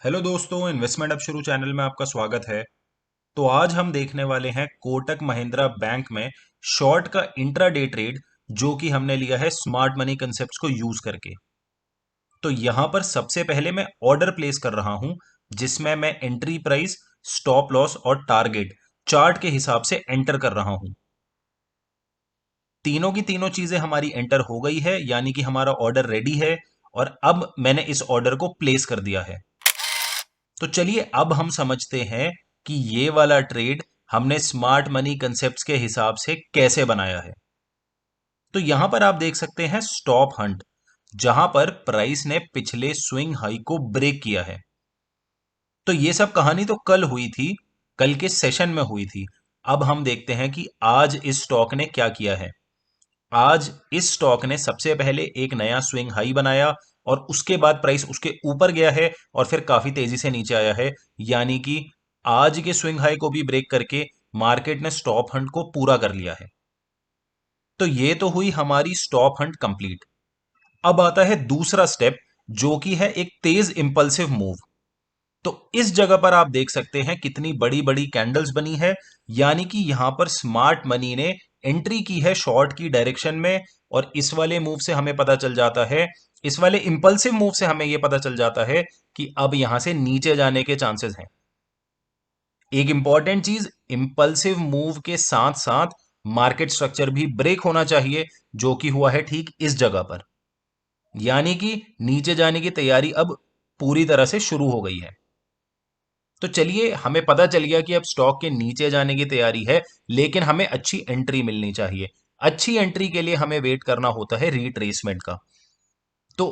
Hello दोस्तों, investment अब शुरू चैनल में आपका स्वागत है। तो आज हम देखने वाले हैं कोटक महिंद्रा बैंक में शॉर्ट का इंट्राडे ट्रेड, जो कि हमने लिया है स्मार्ट मनी कंसेप्ट को यूज करके। तो यहां पर सबसे पहले मैं ऑर्डर प्लेस कर रहा हूं, जिसमें मैं एंट्री प्राइस, स्टॉप लॉस और टारगेट चार्ट के हिसाब से एंटर कर रहा हूं। तीनों की तीनों चीजें हमारी एंटर हो गई है, यानी कि हमारा ऑर्डर रेडी है और अब मैंने इस ऑर्डर को प्लेस कर दिया है। तो चलिए अब हम समझते हैं कि ये वाला ट्रेड हमने स्मार्ट मनी कंसेप्ट्स के हिसाब से कैसे बनाया है। तो यहां पर आप देख सकते हैं स्टॉप हंट, जहां पर प्राइस ने पिछले स्विंग हाई को ब्रेक किया है। तो ये सब कहानी तो कल हुई थी, कल के सेशन में हुई थी। अब हम देखते हैं कि आज इस स्टॉक ने क्या किया है। आज इस स्टॉक ने सबसे पहले एक नया स्विंग हाई बनाया और उसके बाद प्राइस उसके ऊपर गया है और फिर काफी तेजी से नीचे आया है, यानी कि आज के स्विंग हाई को भी ब्रेक करके मार्केट ने स्टॉप हंट को पूरा कर लिया है। तो ये तो हुई हमारी स्टॉप हंट कंप्लीट। अब आता है दूसरा स्टेप, जो कि है एक तेज इंपल्सिव मूव। तो इस जगह पर आप देख सकते हैं कितनी बड़ी बड़ी कैंडल्स बनी है, यानी कि यहां पर स्मार्ट मनी ने एंट्री की है शॉर्ट की डायरेक्शन में। और इस वाले मूव से हमें पता चल जाता है, इस वाले इंपल्सिव मूव से हमें यह पता चल जाता है कि अब यहां से नीचे जाने के चांसेस हैं। एक इंपॉर्टेंट चीज, इंपल्सिव मूव के साथ साथ मार्केट स्ट्रक्चर भी ब्रेक होना चाहिए, जो कि हुआ है ठीक इस जगह पर। यानी कि नीचे जाने की तैयारी अब पूरी तरह से शुरू हो गई है। तो चलिए, हमें पता चल गया कि अब स्टॉक के नीचे जाने की तैयारी है, लेकिन हमें अच्छी एंट्री मिलनी चाहिए। अच्छी एंट्री के लिए हमें वेट करना होता है रिट्रेसमेंट का। तो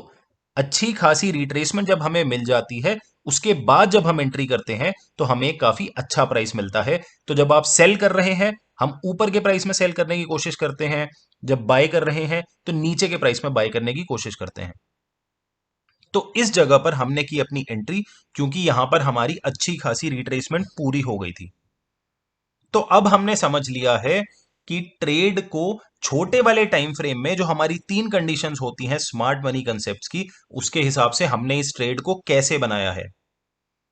अच्छी खासी रिट्रेसमेंट जब हमें मिल जाती है, उसके बाद जब हम एंट्री करते हैं तो हमें काफी अच्छा प्राइस मिलता है। तो जब आप सेल कर रहे हैं, हम ऊपर के प्राइस में सेल करने की कोशिश करते हैं। जब बाय कर रहे हैं तो नीचे के प्राइस में बाय करने की कोशिश करते हैं। तो इस जगह पर हमने की अपनी एंट्री, क्योंकि यहां पर हमारी अच्छी खासी रिट्रेसमेंट पूरी हो गई थी। तो अब हमने समझ लिया है कि ट्रेड को छोटे वाले टाइम फ्रेम में जो हमारी तीन कंडीशंस होती हैं स्मार्ट मनी कंसेप्ट्स की, उसके हिसाब से हमने इस ट्रेड को कैसे बनाया है।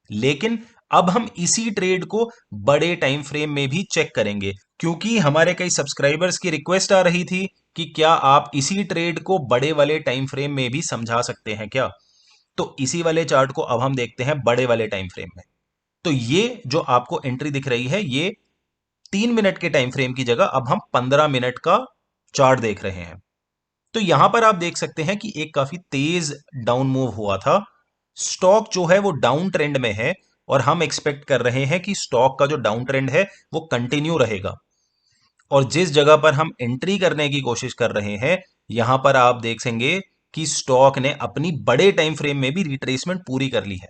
लेकिन अब हम इसी ट्रेड को बड़े टाइम फ्रेम में भी चेक करेंगे, क्योंकि हमारे कई सब्सक्राइबर्स की रिक्वेस्ट आ रही थी कि क्या आप इसी ट्रेड को बड़े वाले टाइम फ्रेम में भी समझा सकते हैं क्या। तो इसी वाले चार्ट को अब हम देखते हैं बड़े वाले टाइम फ्रेम में। तो ये जो आपको एंट्री दिख रही है, ये 3 मिनट के टाइम फ्रेम की जगह अब हम 15 मिनट का चार्ट देख रहे हैं। तो यहां पर आप देख सकते हैं कि एक काफी तेज डाउन मूव हुआ था। स्टॉक जो है वो डाउन ट्रेंड में है और हम एक्सपेक्ट कर रहे हैं कि स्टॉक का जो डाउन ट्रेंड है वो कंटिन्यू रहेगा। और जिस जगह पर हम एंट्री करने की कोशिश कर रहे हैं, यहां पर आप देखेंगे कि स्टॉक ने अपनी बड़े टाइम फ्रेम में भी रिट्रेसमेंट पूरी कर ली है।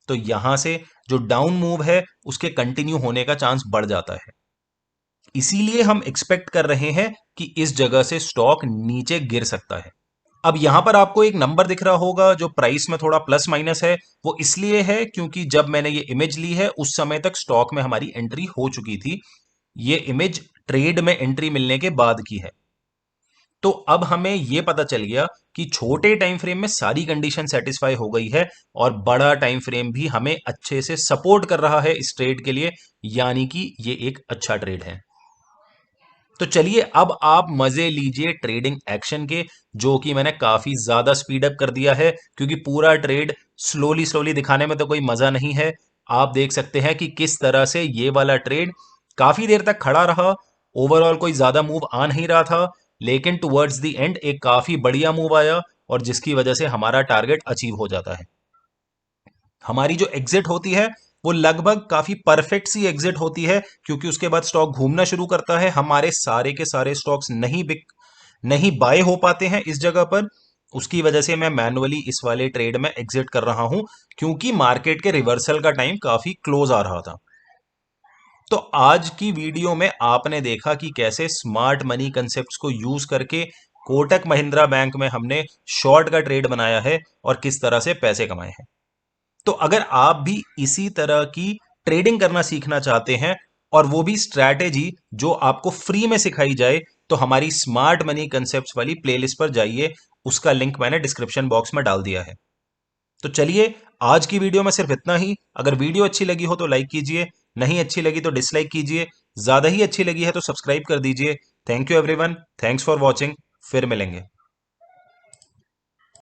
तो यहां से जो डाउन मूव है उसके कंटिन्यू होने का चांस बढ़ जाता है। इसीलिए हम एक्सपेक्ट कर रहे हैं कि इस जगह से स्टॉक नीचे गिर सकता है। अब यहां पर आपको एक नंबर दिख रहा होगा जो प्राइस में थोड़ा प्लस माइनस है। वो इसलिए है क्योंकि जब मैंने ये इमेज ली है उस समय तक स्टॉक में हमारी एंट्री हो चुकी थी। ये इमेज ट्रेड में एंट्री मिलने के बाद की है। तो अब हमें यह पता चल गया कि छोटे टाइम फ्रेम में सारी कंडीशन सेटिस्फाई हो गई है और बड़ा टाइम फ्रेम भी हमें अच्छे से सपोर्ट कर रहा है इस ट्रेड के लिए, यानी कि ये एक अच्छा ट्रेड है। तो चलिए अब आप मजे लीजिए ट्रेडिंग एक्शन के, जो कि मैंने काफी ज्यादा स्पीड अप कर दिया है, क्योंकि पूरा ट्रेड स्लोली स्लोली दिखाने में तो कोई मजा नहीं है। आप देख सकते हैं कि किस तरह से ये वाला ट्रेड काफी देर तक खड़ा रहा। ओवरऑल कोई ज्यादा मूव आ नहीं रहा था, लेकिन टुवर्ड्स द एंड एक काफी बढ़िया मूव आया और जिसकी वजह से हमारा टारगेट अचीव हो जाता है। हमारी जो एग्जिट होती है वो लगभग काफी परफेक्ट सी एग्जिट होती है, क्योंकि उसके बाद स्टॉक घूमना शुरू करता है। हमारे सारे के सारे स्टॉक्स नहीं बाय हो पाते हैं इस जगह पर। उसकी वजह से मैं मैनुअली इस वाले ट्रेड में एग्जिट कर रहा हूं, क्योंकि मार्केट के रिवर्सल का टाइम काफी क्लोज आ रहा था। तो आज की वीडियो में आपने देखा कि कैसे स्मार्ट मनी कंसेप्ट्स को यूज करके कोटक महिंद्रा बैंक में हमने शॉर्ट का ट्रेड बनाया है और किस तरह से पैसे कमाए हैं। तो अगर आप भी इसी तरह की ट्रेडिंग करना सीखना चाहते हैं, और वो भी स्ट्रैटेजी जो आपको फ्री में सिखाई जाए, तो हमारी स्मार्ट मनी कंसेप्ट्स वाली प्लेलिस्ट पर जाइए। उसका लिंक मैंने डिस्क्रिप्शन बॉक्स में डाल दिया है। तो चलिए आज की वीडियो में सिर्फ इतना ही। अगर वीडियो अच्छी लगी हो तो लाइक कीजिए, नहीं अच्छी लगी तो डिसलाइक कीजिए, ज्यादा ही अच्छी लगी है तो सब्सक्राइब कर दीजिए। Thank you everyone, thanks for watching. फिर मिलेंगे।